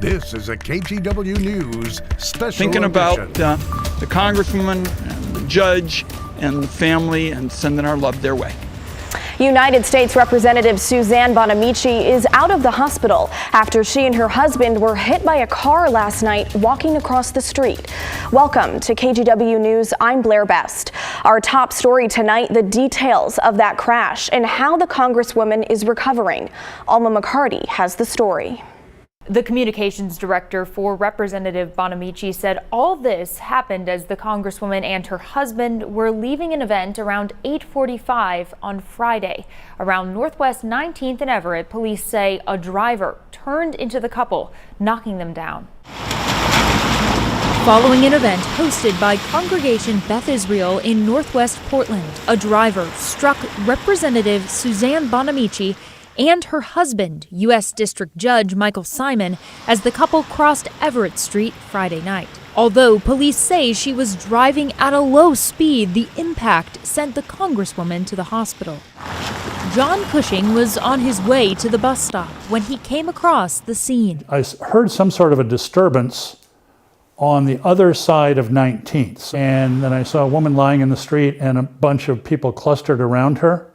This is a KGW News special Thinking edition. about the congresswoman, and the judge, and the family, and sending our love their way. United States Representative Suzanne Bonamici is out of the hospital after she and her husband were hit by a car last night walking across the street. Welcome to KGW News. I'm Blair Best. Our top story tonight, the details of that crash and how the congresswoman is recovering. Alma McCarty has the story. The communications director for Representative Bonamici said all this happened as the congresswoman and her husband were leaving an event around 8:45 on Friday. Around Northwest 19th and Everett, police say a driver turned into the couple, knocking them down. Following an event hosted by Congregation Beth Israel in Northwest Portland, a driver struck Representative Suzanne Bonamici and her husband, U.S. District Judge Michael Simon, as the couple crossed Everett Street Friday night. Although police say she was driving at a low speed, the impact sent the congresswoman to the hospital. John Cushing was on his way to the bus stop when he came across the scene. I heard some sort of a disturbance on the other side of 19th. And then I saw a woman lying in the street and a bunch of people clustered around her.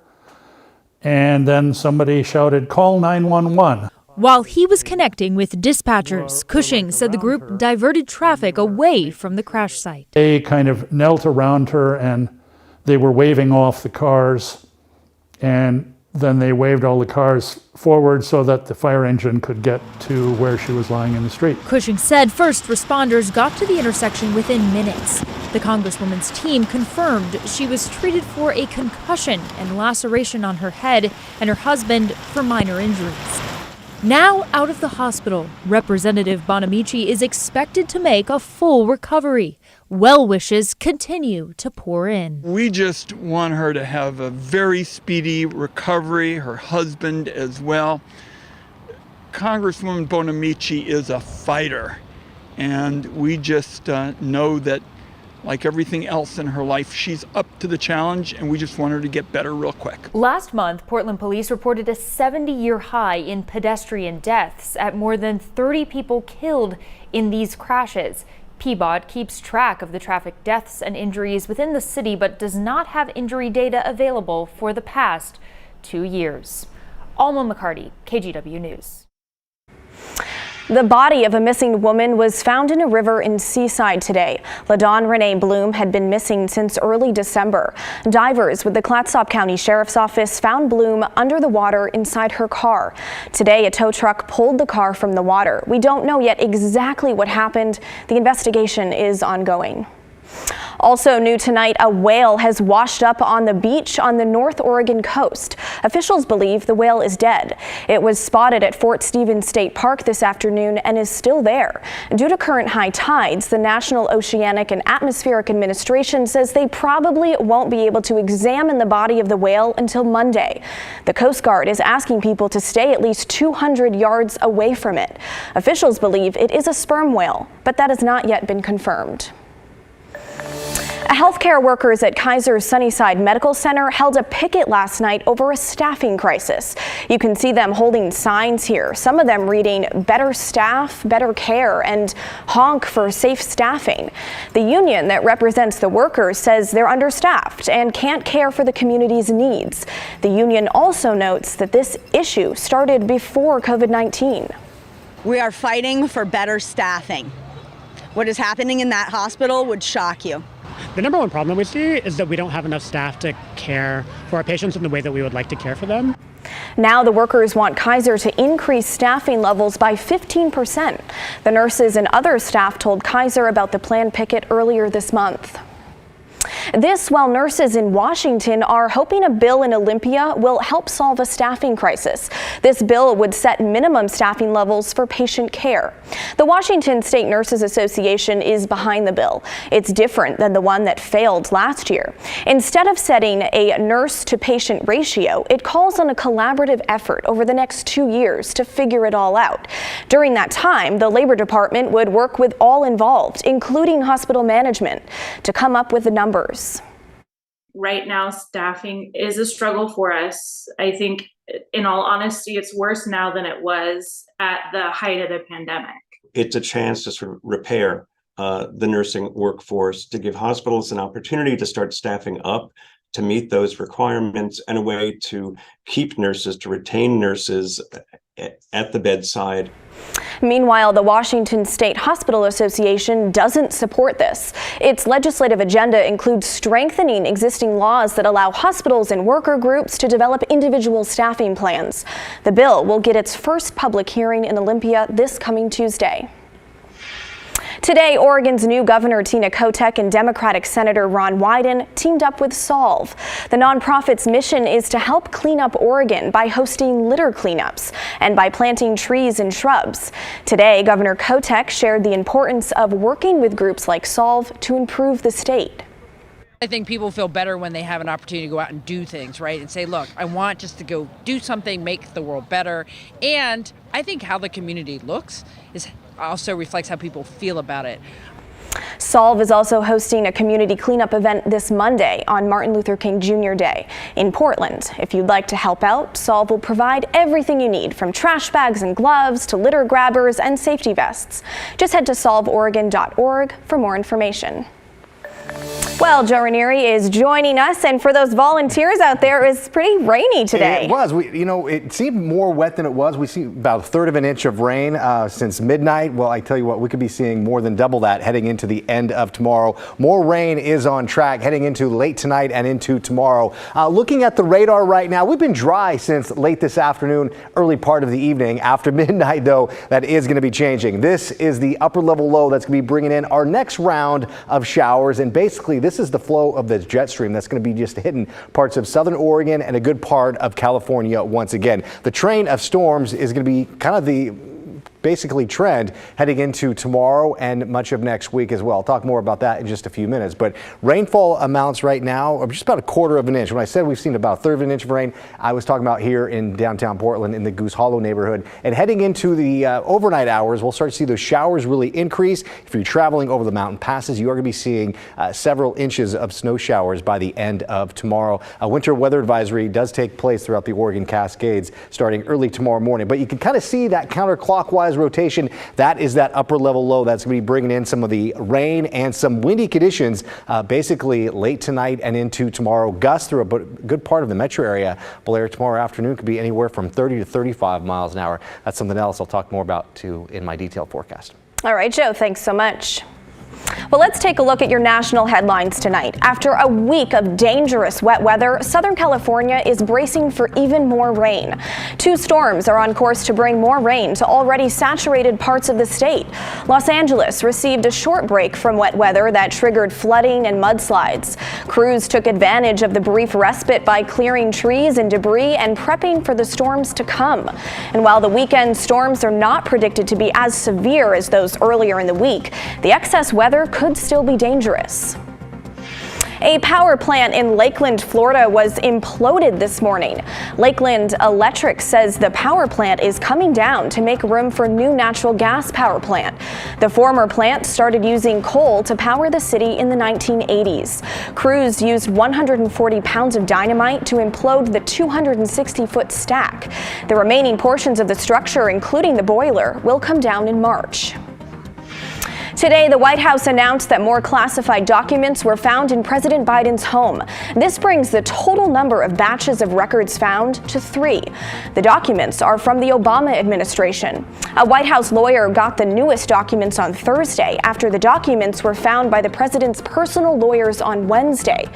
And then somebody shouted, "Call 911." While he was connecting with dispatchers, Cushing said the group diverted traffic away from the crash site. They kind of knelt around her and they were waving off the cars. And then they waved all the cars forward so that the fire engine could get to where she was lying in the street. Cushing said first responders got to the intersection within minutes. The congresswoman's team confirmed she was treated for a concussion and laceration on her head, and her husband for minor injuries. Now out of the hospital, Representative Bonamici is expected to make a full recovery. Well wishes continue to pour in. We just want her to have a very speedy recovery, her husband as well. Congresswoman Bonamici is a fighter, and we just know that, like everything else in her life, she's up to the challenge, and we just want her to get better real quick. Last month, Portland police reported a 70-year high in pedestrian deaths, at more than 30 people killed in these crashes. PBOT keeps track of the traffic deaths and injuries within the city, but does not have injury data available for the past 2 years. Alma McCarty, KGW News. The body of a missing woman was found in a river in Seaside today. LaDawn Renee Bloom had been missing since early December. Divers with the Clatsop County Sheriff's Office found Bloom under the water inside her car. Today, a tow truck pulled the car from the water. We don't know yet exactly what happened. The investigation is ongoing. Also new tonight, a whale has washed up on the beach on the North Oregon coast. Officials believe the whale is dead. It was spotted at Fort Stevens State Park this afternoon and is still there. Due to current high tides, the National Oceanic and Atmospheric Administration says they probably won't be able to examine the body of the whale until Monday. The Coast Guard is asking people to stay at least 200 yards away from it. Officials believe it is a sperm whale, but that has not yet been confirmed. Healthcare workers at Kaiser's Sunnyside Medical Center held a picket last night over a staffing crisis. You can see them holding signs here, some of them reading "Better Staff, Better Care" and "Honk for Safe Staffing." The union that represents the workers says they're understaffed and can't care for the community's needs. The union also notes that this issue started before COVID-19. We are fighting for better staffing. What is happening in that hospital would shock you. The number one problem we see is that we don't have enough staff to care for our patients in the way that we would like to care for them. Now the workers want Kaiser to increase staffing levels by 15%. The nurses and other staff told Kaiser about the planned picket earlier this month. This while nurses in Washington are hoping a bill in Olympia will help solve a staffing crisis. This bill would set minimum staffing levels for patient care. The Washington State Nurses Association is behind the bill. It's different than the one that failed last year. Instead of setting a nurse-to-patient ratio, it calls on a collaborative effort over the next 2 years to figure it all out. During that time, the Labor Department would work with all involved, including hospital management, to come up with the numbers. Right now, staffing is a struggle for us. I think in all honesty, it's worse now than it was at the height of the pandemic. It's a chance to sort of repair the nursing workforce, to give hospitals an opportunity to start staffing up to meet those requirements, and a way to keep nurses, to retain nurses at the bedside. Meanwhile, the Washington State Hospital Association doesn't support this. Its legislative agenda includes strengthening existing laws that allow hospitals and worker groups to develop individual staffing plans. The bill will get its first public hearing in Olympia this coming Tuesday. Today, Oregon's new Governor Tina Kotek and Democratic Senator Ron Wyden teamed up with Solve. The nonprofit's mission is to help clean up Oregon by hosting litter cleanups and by planting trees and shrubs. Today, Governor Kotek shared the importance of working with groups like Solve to improve the state. I think people feel better when they have an opportunity to go out and do things, right? And say, look, I want just to go do something, make the world better. And I think how the community looks is also reflects how people feel about it. Solve is also hosting a community cleanup event this Monday on Martin Luther King Jr. Day in Portland. If you'd like to help out, Solve will provide everything you need, from trash bags and gloves to litter grabbers and safety vests. Just head to solveoregon.org for more information. Well, Joe Ranieri is joining us, and for those volunteers out there, it was pretty rainy today. It was. It seemed more wet than it was. We see about 1/3 of an inch of rain since midnight. Well, I tell you what, we could be seeing more than double that heading into the end of tomorrow. More rain is on track heading into late tonight and into tomorrow. Looking at the radar right now, we've been dry since late this afternoon, early part of the evening. After midnight, though, that is going to be changing. This is the upper level low that's going to be bringing in our next round of showers, and basically this is the flow of the jet stream that's going to be just hitting parts of southern Oregon and a good part of California once again. The train of storms is going to be kind of the basically trend heading into tomorrow and much of next week as well. I'll talk more about that in just a few minutes. But rainfall amounts right now are just about 1/4 of an inch. When I said we've seen about 1/3 of an inch of rain, I was talking about here in downtown Portland in the Goose Hollow neighborhood. And heading into the overnight hours, we'll start to see those showers really increase. If you're traveling over the mountain passes, you are going to be seeing several inches of snow showers by the end of tomorrow. A winter weather advisory does take place throughout the Oregon Cascades starting early tomorrow morning. But you can kind of see that counterclockwise rotation. That is that upper level low that's going to be bringing in some of the rain and some windy conditions basically late tonight and into tomorrow. Gusts through a good part of the metro area. Blair, tomorrow afternoon could be anywhere from 30 to 35 miles an hour. That's something else I'll talk more about too in my detailed forecast. All right, Joe, thanks so much. Well, let's take a look at your national headlines tonight. After a week of dangerous wet weather, Southern California is bracing for even more rain. 2 storms are on course to bring more rain to already saturated parts of the state. Los Angeles received a short break from wet weather that triggered flooding and mudslides. Crews took advantage of the brief respite by clearing trees and debris and prepping for the storms to come. And while the weekend storms are not predicted to be as severe as those earlier in the week, the excess weather could still be dangerous. A power plant in Lakeland, Florida was imploded this morning. Lakeland Electric says the power plant is coming down to make room for new natural gas power plant. The former plant started using coal to power the city in the 1980s. Crews used 140 pounds of dynamite to implode the 260-foot stack. The remaining portions of the structure, including the boiler, will come down in March. Today, the White House announced that more classified documents were found in President Biden's home. This brings the total number of batches of records found to 3. The documents are from the Obama administration. A White House lawyer got the newest documents on Thursday after the documents were found by the president's personal lawyers on Wednesday.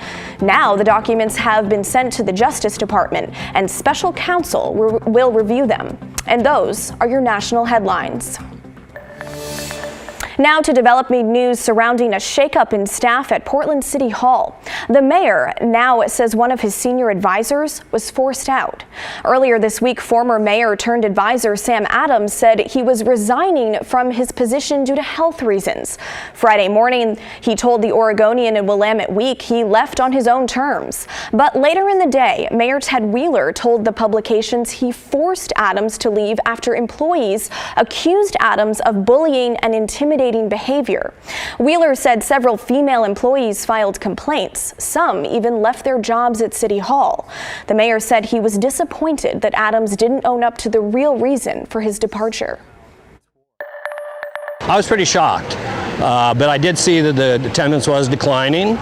Now, the documents have been sent to the Justice Department, and special counsel will review them. And those are your national headlines. Now to developing news surrounding a shakeup in staff at Portland City Hall. The mayor now says one of his senior advisors was forced out. Earlier this week, former mayor turned advisor Sam Adams said he was resigning from his position due to health reasons. Friday morning, he told the Oregonian and Willamette Week he left on his own terms. But later in the day, Mayor Ted Wheeler told the publications he forced Adams to leave after employees accused Adams of bullying and intimidating intimidating behavior. Wheeler said several female employees filed complaints. Some even left their jobs at City Hall. The mayor said he was disappointed that Adams didn't own up to the real reason for his departure. I was pretty shocked, but I did see that the attendance was declining.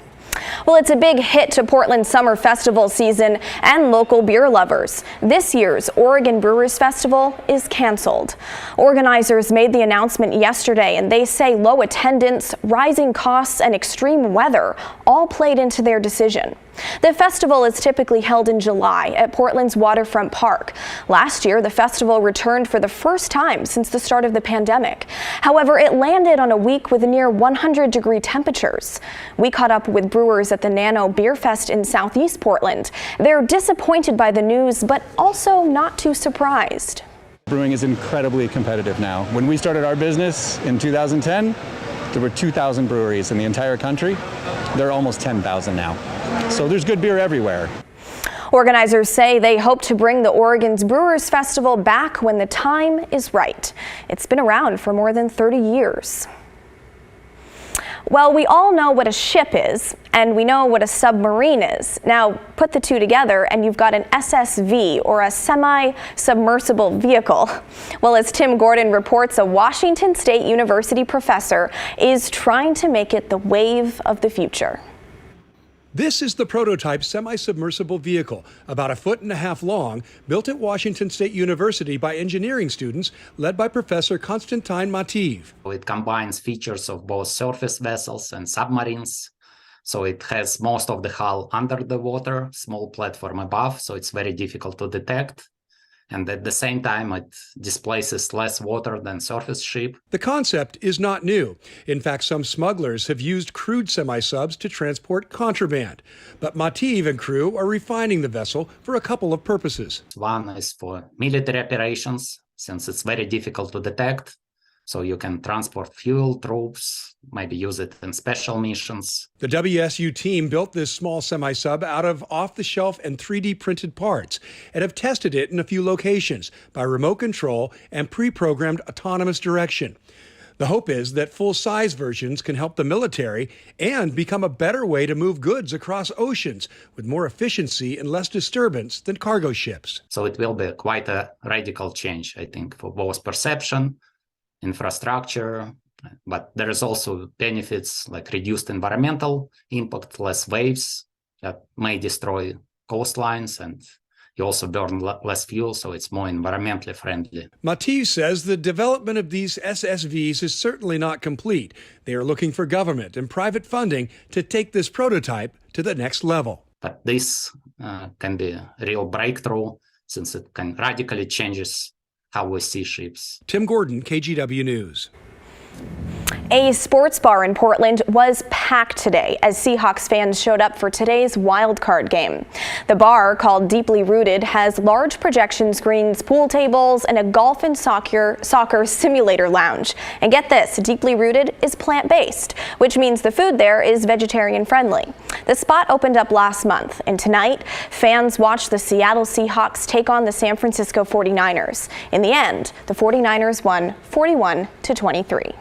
Well, it's a big hit to Portland's summer festival season and local beer lovers. This year's Oregon Brewers Festival is canceled. Organizers made the announcement yesterday, and they say low attendance, rising costs, and extreme weather all played into their decision. The festival is typically held in July at Portland's Waterfront Park. Last year, the festival returned for the first time since the start of the pandemic. However, it landed on a week with near 100-degree temperatures. We caught up with brewers at the Nano Beer Fest in Southeast Portland. They're disappointed by the news, but also not too surprised. Brewing is incredibly competitive now. When we started our business in 2010, there were 2,000 breweries in the entire country. There are almost 10,000 now. So there's good beer everywhere. Organizers say they hope to bring the Oregon's Brewers Festival back when the time is right. It's been around for more than 30 years. Well, we all know what a ship is, and we know what a submarine is. Now, put the two together, and you've got an SSV, or a semi-submersible vehicle. Well, as Tim Gordon reports, a Washington State University professor is trying to make it the wave of the future. This is the prototype semi-submersible vehicle, about 1.5 feet long, built at Washington State University by engineering students led by Professor Konstantin Mativ. It combines features of both surface vessels and submarines. So it has most of the hull under the water, small platform above, so it's very difficult to detect. And at the same time, it displaces less water than surface ship. The concept is not new. In fact, some smugglers have used crewed semi-subs to transport contraband. But Mativ and crew are refining the vessel for a couple of purposes. One is for military operations, since it's very difficult to detect. So you can transport fuel, troops, maybe use it in special missions. The WSU team built this small semi-sub out of off-the-shelf and 3D printed parts and have tested it in a few locations by remote control and pre-programmed autonomous direction. The hope is that full-size versions can help the military and become a better way to move goods across oceans with more efficiency and less disturbance than cargo ships. So it will be quite a radical change, I think, for both perception, infrastructure, but there is also benefits like reduced environmental impact, less waves that may destroy coastlines, and you also burn less fuel, so it's more environmentally friendly. Mativ says the development of these SSVs is certainly not complete. They are looking for government and private funding to take this prototype to the next level. But this can be a real breakthrough, since it can radically changes how we see ships. Tim Gordon, KGW News. A sports bar in Portland was packed today as Seahawks fans showed up for today's wild card game. The bar, called Deeply Rooted, has large projection screens, pool tables, and a golf and soccer simulator lounge. And get this, Deeply Rooted is plant-based, which means the food there is vegetarian friendly. The spot opened up last month, and tonight fans watched the Seattle Seahawks take on the San Francisco 49ers. In the end, the 49ers won 41-23.